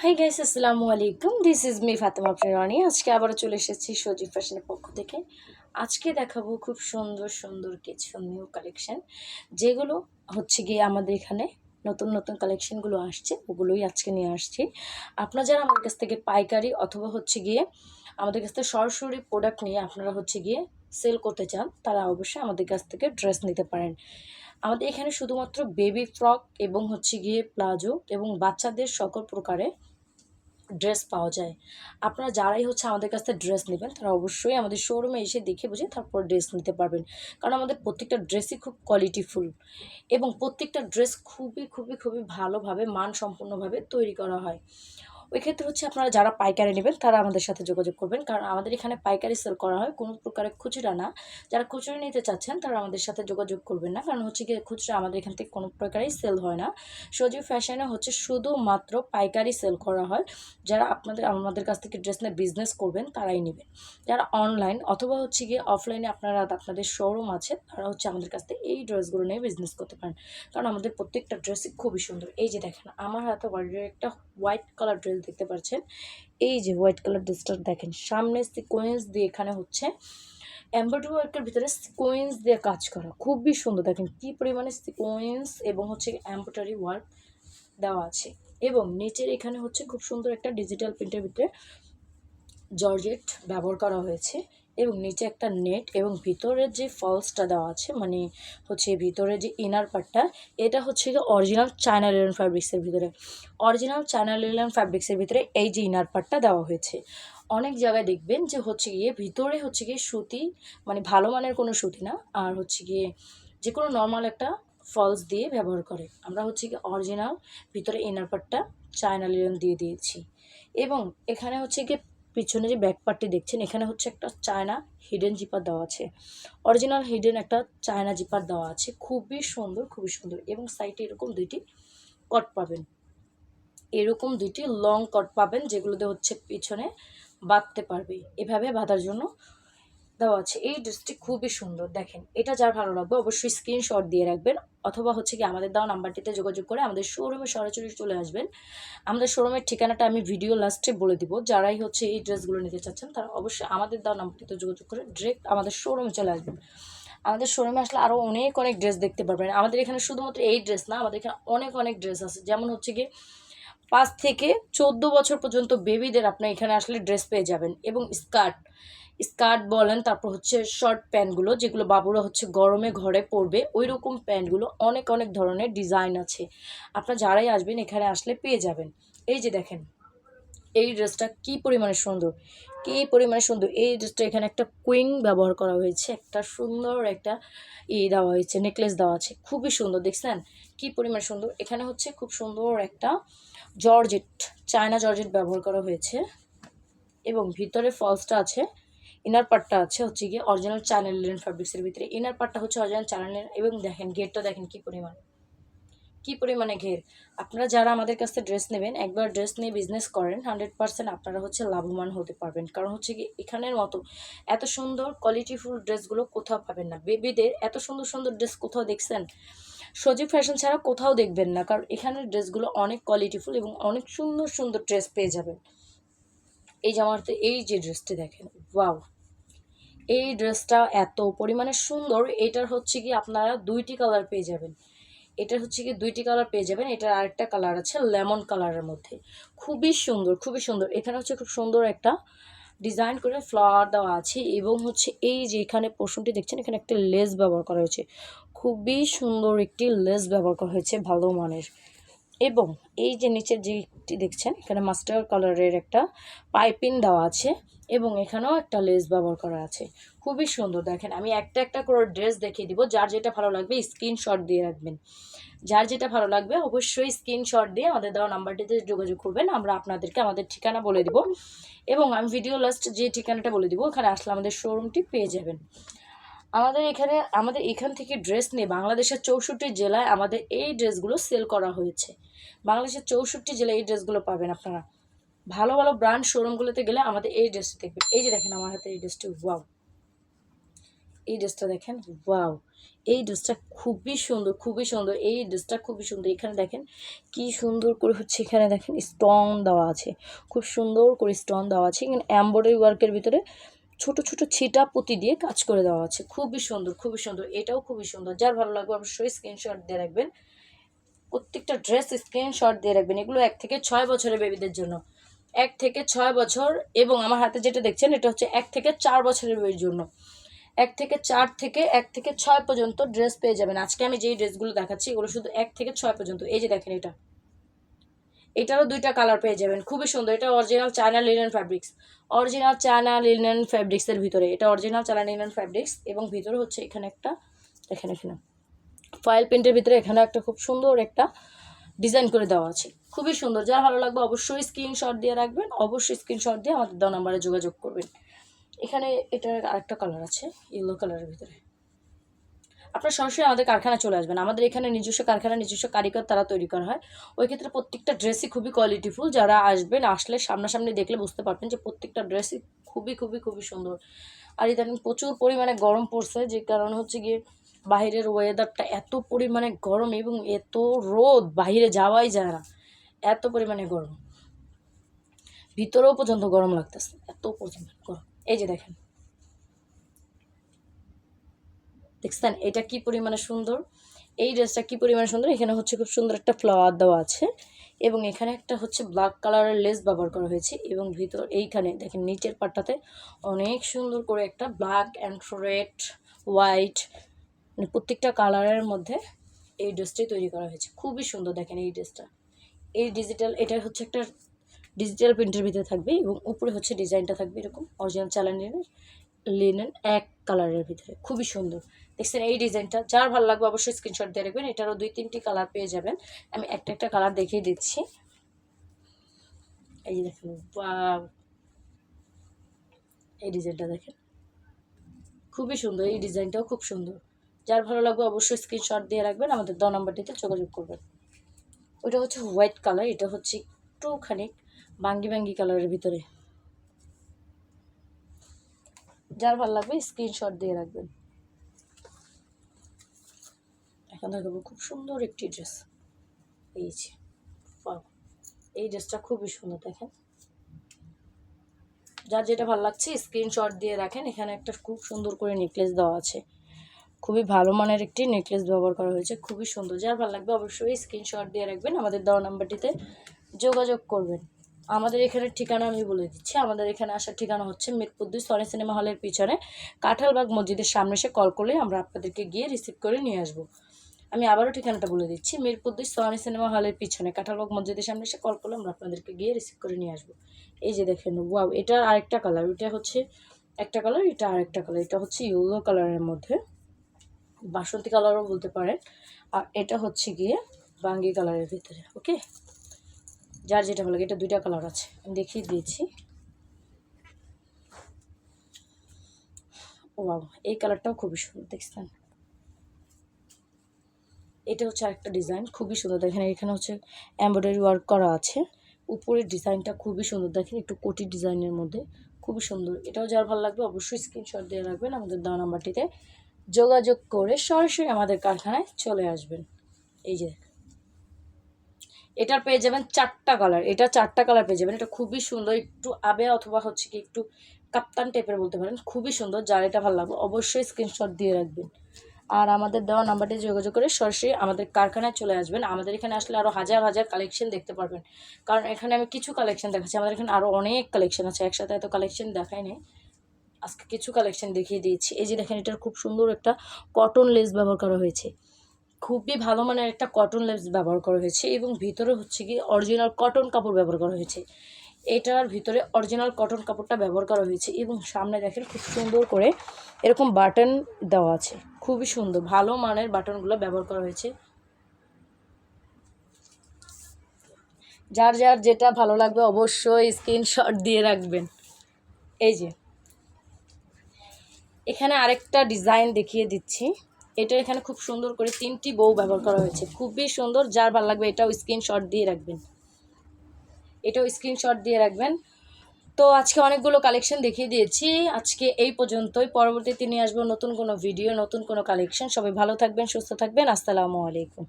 High guys, আসসালামু আলাইকুম। This is me Fatema Preroni. আজকে আবারও চলে এসেছি সজীব ফ্যাশনের পক্ষ থেকে। আজকে দেখাবো খুব সুন্দর সুন্দর কিছু নিউ কালেকশন, যেগুলো হচ্ছে গিয়ে আমাদের এখানে নতুন নতুন কালেকশনগুলো আসছে, ওগুলোই আজকে নিয়ে আসছি। আপনারা যারা আমার কাছ থেকে পাইকারি অথবা হচ্ছে গিয়ে আমাদের কাছ থেকে সরাসরি প্রোডাক্ট নিয়ে আপনারা হচ্ছে গিয়ে সেল করতে চান, তারা অবশ্যই আমাদের কাছ থেকে ড্রেস নিতে পারেন। আমাদের এখানে শুধুমাত্র বেবি ফ্রক এবং হচ্ছে গিয়ে প্লাজো এবং বাচ্চাদের সকল প্রকারের ড্রেস পাওয়া যায়। আপনারা যারাই হচ্ছে আমাদের কাছ থেকে ড্রেস নেবেন, তারা অবশ্যই আমাদের শোরুমে এসে দেখে বুঝে তারপর ড্রেস নিতে পারবেন। কারণ আমাদের প্রত্যেকটা ড্রেসই খুব কোয়ালিটিফুল এবং প্রত্যেকটা ড্রেস খুবই খুবই খুবই ভালোভাবে মানসম্পন্নভাবে তৈরি করা হয়। ওই ক্ষেত্রে হচ্ছে আপনারা যারা পাইকারি নেবেন তারা আমাদের সাথে যোগাযোগ করবেন, কারণ আমাদের এখানে পাইকারি সেল করা হয়, কোনো প্রকারের খুচরা না। যারা খুচরা নিতে চাচ্ছেন তারা আমাদের সাথে যোগাযোগ করবেন না, কারণ হচ্ছে গিয়ে খুচরা আমাদের এখান থেকে কোনো প্রকারই সেল হয় না। সজীব ফ্যাশনে হচ্ছে শুধুমাত্র পাইকারি সেল করা হয়। যারা আমাদের কাছ থেকে ড্রেস নিয়ে বিজনেস করবেন তারাই নেবেন। যারা অনলাইন অথবা হচ্ছে গিয়ে অফলাইনে আপনাদের শোরুম আছে, তারা হচ্ছে আমাদের কাছ থেকে এই ড্রেসগুলো নিয়ে বিজনেস করতে পারেন। কারণ আমাদের প্রত্যেকটা ড্রেসই খুবই সুন্দর। এই যে দেখেন, আমার হাতে অলরেডি একটা হোয়াইট কালার ড্রেস দেখতে পাচ্ছেন। এই যে হোয়াইট কালার ড্রেসটা দেখেন, সামনে সিকোয়েন্স দিয়ে এখানে হচ্ছে এমব্রয়ডারি ওয়ার্কের ভিতরে সিকোয়েন্স দিয়ে কাজ করা, খুবই সুন্দর। দেখেন কি পরিমাণে সিকোয়েন্স এবং হচ্ছে এমব্রয়ডারি ওয়ার্ক দেওয়া আছে। এবং নিচের এখানে হচ্ছে খুব সুন্দর একটা ডিজিটাল প্রিন্টের ভিতরে জর্জেট ব্যবহার করা হয়েছে এবং নিচে একটা নেট এবং ভিতরের যে ফলসটা দেওয়া আছে, মানে হচ্ছে ভিতরে যে ইনার পার্টটা, এটা হচ্ছে কি অরিজিনাল চায়না লিনেন ফ্যাব্রিক্সের ভিতরে। অরিজিনাল চায়না লিনেন ফ্যাব্রিক্সের ভিতরে এই যে ইনার পার্টটা দেওয়া হয়েছে। অনেক জায়গায় দেখবেন যে হচ্ছে গিয়ে ভিতরে হচ্ছে গিয়ে সুতি, মানে ভালো মানের কোনো সুতি না, আর হচ্ছে গিয়ে যে কোনো নর্মাল একটা ফলস দিয়ে ব্যবহার করে। আমরা হচ্ছে কি অরিজিনাল ভিতরে ইনার পার্টটা চায়না লিনেন দিয়ে দিয়েছি। এবং এখানে হচ্ছে গিয়ে পিছনে যে ব্যাক পার্টটি দেখছেন, এখানে হচ্ছে একটা চায়না হিডেন জিপার দেওয়া আছে। অরিজিনাল হিডেন একটা চায়না জিপার দেওয়া আছে, খুবই সুন্দর খুবই সুন্দর। এবং সাইডে এরকম দুইটি কট পাবেন, এরকম দুইটি লং কট পাবেন, যেগুলোতে হচ্ছে পিছনে বাঁধতে পারবে, এভাবে বাঁধার জন্য দেওয়া আছে। এই ড্রেসটি খুবই সুন্দর। দেখেন, এটা যার ভালো লাগবে অবশ্যই স্ক্রিনশট দিয়ে রাখবেন, অথবা হচ্ছে কি আমাদের দেওয়া নাম্বারটিতে যোগাযোগ করে আমাদের শোরুমে সরাসরি চলে আসবেন। আমাদের শোরুমের ঠিকানাটা আমি ভিডিও লাস্টে বলে দিব। যারাই হচ্ছে এই ড্রেসগুলো নিতে চাচ্ছেন তারা অবশ্যই আমাদের দেওয়া নাম্বারটিতে যোগাযোগ করে ডিরেক্ট আমাদের শোরুমে চলে আসবেন। আমাদের শোরুমে আসলে আরও অনেক অনেক ড্রেস দেখতে পারবেন। আমাদের এখানে শুধুমাত্র এই ড্রেস না, আমাদের এখানে অনেক অনেক ড্রেস আছে। যেমন হচ্ছে কি 5 থেকে 14 বছর পর্যন্ত বেবিদের আপনার এখানে আসলে ড্রেস পেয়ে যাবেন। এবং স্কার্ট স্কার্ট বলেন, তারপর হচ্ছে শর্ট প্যান্টগুলো, যেগুলো বাবুরা হচ্ছে গরমে ঘরে পরবে, ওই রকম প্যান্টগুলো অনেক অনেক ধরনের ডিজাইন আছে। আপনারা যারাই আসবেন এখানে আসলে পেয়ে যাবেন। এই যে দেখেন, এই ড্রেসটা কি পরিমাণে সুন্দর, কি পরিমাণে সুন্দর। এই ড্রেসটা এখানে একটা কুইং ব্যবহার করা হয়েছে, একটা সুন্দর একটা দেওয়া হয়েছে, নেকলেস দেওয়া আছে, খুবই সুন্দর। দেখছেন কি পরিমাণে সুন্দর। এখানে হচ্ছে খুব সুন্দর একটা জর্জেট, চায়না জর্জেট ব্যবহার করা হয়েছে এবং ভিতরে ফলসটা আছে। ইনার পার্টটা আছে হচ্ছে গিয়ে অরিজিনাল চায়না লিনেন ফ্যাব্রিক্সের ভিতরে। ইনার পার্টটা হচ্ছে অরিজিনাল চায়না লিনেন। এবং দেখেন গেটটা দেখেন কি পরিমাণে ঘের। আপনারা যারা আমাদের কাছ থেকে ড্রেস নেবেন, একবার ড্রেস নিয়ে বিজনেস করেন, 100% আপনারা হচ্ছে লাভবান হতে পারবেন। কারণ হচ্ছে কি এখানের মতো এত সুন্দর কোয়ালিটিফুল ড্রেসগুলো কোথাও পাবেন না। বেবিদের এত সুন্দর সুন্দর ড্রেস কোথাও দেখছেন? সজীব ফ্যাশন ছাড়া কোথাও দেখবেন না, কারণ এখানের ড্রেসগুলো অনেক কোয়ালিটিফুল এবং অনেক সুন্দর সুন্দর ড্রেস পেয়ে যাবেন। এই জামাতে এই যে ড্রেসটি দেখেন, ওয়াও, এই ড্রেসটা এত পরিমাণে সুন্দর। এটার হচ্ছে কি আপনারা দুইটি কালার পেয়ে যাবেন। এটার হচ্ছে কি দুইটি কালার পেয়ে যাবেন। এটার আরেকটা কালার আছে লেমন কালারের মধ্যে, খুবই সুন্দর খুবই সুন্দর। এখানে হচ্ছে খুব সুন্দর একটা ডিজাইন করে ফ্লাওয়ার দেওয়া আছে এবং হচ্ছে এই যে এখানে পোর্শনটি দেখছেন, এখানে একটা লেস ব্যবহার করা হয়েছে, খুবই সুন্দর একটি লেস ব্যবহার করা হয়েছে ভালো মানের। এবং এই যে নিচের যেটি দেখছেন, এখানে মাস্টার কালারের একটা পাইপিং দেওয়া আছে এবং এখানেও একটা লেস ব্যবহার করা আছে, খুবই সুন্দর। দেখেন, আমি একটা একটা করে ড্রেস দেখিয়ে দিব, যার যেটা ভালো লাগবে স্ক্রিনশট দিয়ে রাখবেন। যার যেটা ভালো লাগবে অবশ্যই স্ক্রিনশট দিয়ে আমাদের দেওয়া নাম্বারটিতে যোগাযোগ করবেন। আমরা আপনাদেরকে আমাদের ঠিকানা বলে দিব এবং আমি ভিডিও লাস্ট যে ঠিকানাটা বলে দিব, ওখানে আসলে আমাদের শোরুমটি পেয়ে যাবেন। আমাদের এখান থেকে ড্রেস নিয়ে বাংলাদেশের 64 জেলায় আমাদের এই ড্রেসগুলো সেল করা হয়েছে। বাংলাদেশের 64 জেলায় এই ড্রেসগুলো পাবেন আপনারা। ভালো ভালো ব্র্যান্ড শোরুমগুলোতে গেলে আমাদের এই ড্রেসটি দেখবেন। এই যে দেখেন আমার হাতে এই ড্রেসটি, ওয়াও, এই ড্রেসটা দেখেন, ওয়াও, এই ড্রেসটা খুবই সুন্দর, খুবই সুন্দর, এই ড্রেসটা খুবই সুন্দর। এখানে দেখেন কি সুন্দর করে হচ্ছে, এখানে দেখেন স্টোন দেওয়া আছে, খুব সুন্দর করে স্টোন দেওয়া আছে। এখানে এমব্রয়ডারি ওয়ার্কের ভিতরে ছোট ছোট ছিটা পুঁতি দিয়ে কাজ করে দেওয়া আছে, খুবই সুন্দর, খুবই সুন্দর। এটাও খুবই সুন্দর। যার ভালো লাগবে অবশ্যই স্ক্রিনশট দিয়ে রাখবেন। প্রত্যেকটা ড্রেস স্ক্রিনশট দিয়ে রাখবেন। এগুলো 1 থেকে 6 বছরের বেবিদের জন্য, 1 থেকে 6 বছর। এবং আমার হাতে যেটা দেখছেন এটা হচ্ছে 1 থেকে 4 বছরের বেবির জন্য। 1 থেকে 6 পর্যন্ত ড্রেস পেয়ে যাবেন। আজকে আমি যেই ড্রেসগুলো দেখাচ্ছি এগুলো শুধু 1 থেকে 6 পর্যন্ত। এই যে দেখেন, এটারও 2টা কালার পেয়ে যাবেন, খুবই সুন্দর। এটা original China linen fabrics, original China linen ফ্যাব্রিক্সের ভিতরে, এটা অরিজিনাল চায়না লিনেন ফ্যাব্রিক্স। এবং ভিতরে হচ্ছে এখানে একটা, দেখেন এখানে ফয়েল প্রিন্টের ভিতরে এখানে একটা খুব সুন্দর একটা ডিজাইন করে দেওয়া আছে, খুবই সুন্দর। যার ভালো লাগবে অবশ্যই স্ক্রিনশট দিয়ে রাখবেন, অবশ্যই স্ক্রিনশট দিয়ে আমাদের দেওয়া নাম্বারে যোগাযোগ করবেন। এখানে এটার আরেকটা কালার আছে, ইয়েলো কালারের ভিতরে। আপনারা সরাসরি আমাদের কারখানায় চলে আসবেন। আমাদের এখানে নিজস্ব কারখানা, নিজস্ব কারিগর তারা তৈরি করা হয়। ওই ক্ষেত্রে প্রত্যেকটা ড্রেসই খুবই কোয়ালিটিফুল। যারা আসবেন, আসলে সামনাসামনি দেখলে বুঝতে পারবেন যে প্রত্যেকটা ড্রেসই খুবই খুবই খুবই সুন্দর। আর ইদানিং প্রচুর পরিমাণে গরম পড়ছে, যে কারণে হচ্ছে গিয়ে বাইরের ওয়েদারটা এত পরিমাণে গরম এবং এত রোদ, বাইরে যাওয়াই যায় না, এত পরিমাণে গরম, ভিতরেও পর্যন্ত গরম লাগতেছে, এত পরিমাণে গরম। এই যে দেখেন, দেখছেন এটা কি পরিমাণে সুন্দর, এই ড্রেসটা কি পরিমাণে সুন্দর। এখানে হচ্ছে খুব সুন্দর একটা ফ্লাওয়ার দেওয়া আছে এবং এখানে একটা হচ্ছে ব্ল্যাক কালারের লেস ব্যবহার করা হয়েছে। এবং ভিতর এইখানে দেখেন নিচের পাটটাতে অনেক সুন্দর করে একটা ব্ল্যাক অ্যান্ড রেড, হোয়াইট, মানে প্রত্যেকটা কালারের মধ্যে এই ড্রেসটি তৈরি করা হয়েছে, খুবই সুন্দর। দেখেন এই ড্রেসটা, এই ডিজিটাল, এটা হচ্ছে একটা ডিজিটাল প্রিন্টের ভিতরে থাকবে এবং উপরে হচ্ছে ডিজাইনটা থাকবে এরকম অরিজিনাল চালানের লিনেন এক কালারের ভিতরে, খুবই সুন্দর। দেখছেন এই ডিজাইনটা, যার ভালো লাগবে অবশ্যই স্ক্রিনশট দিয়ে রাখবেন। এটারও 2-3টি কালার পেয়ে যাবেন, আমি একটা একটা কালার দেখিয়ে দিচ্ছি। এই যে দেখেন, ওয়াও, এই ডিজাইনটা দেখেন, খুবই সুন্দর, এই ডিজাইনটাও খুব সুন্দর। যার ভালো লাগবে অবশ্যই স্ক্রিনশট দিয়ে রাখবেন, আমাদের দেওয়া নাম্বারটিতে যোগাযোগ করবেন। ওইটা হচ্ছে হোয়াইট কালার, এটা হচ্ছে একটুখানি বাঙ্গি বাঙ্গি কালারের ভিতরে। যার ভালো লাগবে স্ক্রিনশট দিয়ে রাখবেন। এখন দেখাবো খুব সুন্দর একটি ড্রেস, এই যে, ওয়াও, এই ড্রেসটা খুবই সুন্দর। দেখেন, যার যেটা ভালো লাগছে স্ক্রিনশট দিয়ে রাখেন। এখানে একটা খুব সুন্দর করে নেকলেস দেওয়া আছে, খুবই ভালো মানের একটি নেকলেস ব্যবহার করা হয়েছে, খুবই সুন্দর। যার ভালো লাগবে অবশ্যই স্ক্রিনশট দিয়ে রাখবেন, আমাদের দেওয়া নাম্বারটিতে যোগাযোগ করবেন। আমাদের এখানের ঠিকানা আমি বলে দিচ্ছি। আমাদের এখানে আসার ঠিকানা হচ্ছে মিরপুর 2 সনি সিনেমা হলের পিছনে কাঁঠালবাগ মসজিদের সামনে এসে কল করলে আমরা আপনাদেরকে গিয়ে রিসিভ করে নিয়ে আসবো। আমি আবারও ঠিকানাটা বলে দিচ্ছি, মিরপুর 2 সনি সিনেমা হলের পিছনে কাঁঠালবাগ মসজিদের সামনে এসে কল করলে আমরা আপনাদেরকে গিয়ে রিসিভ করে নিয়ে আসবো। এই যে দেখেন, ওয়াও, এটা আরেকটা কালার, এটা হচ্ছে একটা কালার, এটা আরেকটা কালার, এটা হচ্ছে ইয়েলো কালারের মধ্যে, বাসন্তী কালারও বলতে পারেন। আর এটা হচ্ছে গিয়ে বাঙ্গি কালারের ভিতরে। ওকে, যার যেটা ভালো লাগে, এটা 2টা কালার আছে, আমি দেখিয়ে দিয়েছি। ওয়াও, এই কালারটাও খুবই সুন্দর, দেখছেন। এটা হচ্ছে আরেকটা ডিজাইন, খুবই সুন্দর। দেখেন এখানে হচ্ছে এমব্রয়ডারি ওয়ার্ক করা আছে, উপরের ডিজাইনটা খুবই সুন্দর। দেখেন একটু কোটি ডিজাইনের মধ্যে, খুবই সুন্দর। এটাও যার ভালো লাগবে অবশ্যই স্ক্রিনশট দিয়ে রাখবেন, আমাদের দেওয়া নাম্বারটিতে যোগাযোগ করে সরাসরি আমাদের কারখানায় চলে আসবেন। এই যে এটার পেয়ে যাবেন 4টা কালার, এটা 4টা কালার পেয়ে যাবেন। এটা খুবই সুন্দর, একটু আবে অথবা হচ্ছে কি একটু কাপ্তান টাইপের বলতে পারেন, খুবই সুন্দর। যার এটা ভালো লাগবে অবশ্যই স্ক্রিনশট দিয়ে রাখবেন, আর আমাদের দেওয়া নাম্বারটি যোগাযোগ করে সরাসরি আমাদের কারখানায় চলে আসবেন। আমাদের এখানে আসলে আরও হাজার হাজার কালেকশন দেখতে পারবেন, কারণ এখানে আমি কিছু কালেকশন দেখাচ্ছি, আমাদের এখানে আরও অনেক কালেকশন আছে, একসাথে এত কালেকশন দেখাই নেই, আজকে কিছু কালেকশন দেখিয়ে দিয়েছি। এই যে দেখেন, এটার খুব সুন্দর একটা কটন লেস ব্যবহার করা হয়েছে, খুবই ভালো মানের একটা কটন লেস ব্যবহার করা হয়েছে এবং ভিতরে হচ্ছে কি অরিজিনাল কটন কাপড় ব্যবহার করা হয়েছে। এটার ভিতরে অরিজিনাল কটন কাপড়টা ব্যবহার করা হয়েছে এবং সামনে দেখেন খুব সুন্দর করে এরকম বাটন দেওয়া আছে, খুবই সুন্দর, ভালো মানের বাটনগুলো ব্যবহার করা হয়েছে। যার যার যেটা ভালো লাগবে অবশ্যই স্ক্রিনশট দিয়ে রাখবেন। এই যে এখানে আরেকটা ডিজাইন দেখিয়ে দিচ্ছি, এটা এখানে খুব সুন্দর করে 3টি বউ ব্যবহার করা হয়েছে, খুবই সুন্দর। যার ভালো লাগবে এটাও স্ক্রিনশট দিয়ে রাখবেন, এটাও স্ক্রিনশট দিয়ে রাখবেন। তো আজকে অনেকগুলো কালেকশন দেখিয়ে দিয়েছি। আজকে এই পর্যন্তই। পরবর্তীতে নিয়ে আসবো নতুন কোনো ভিডিও, নতুন কোনো কালেকশন। সবাই ভালো থাকবেন, সুস্থ থাকবেন। আসসালামু আলাইকুম।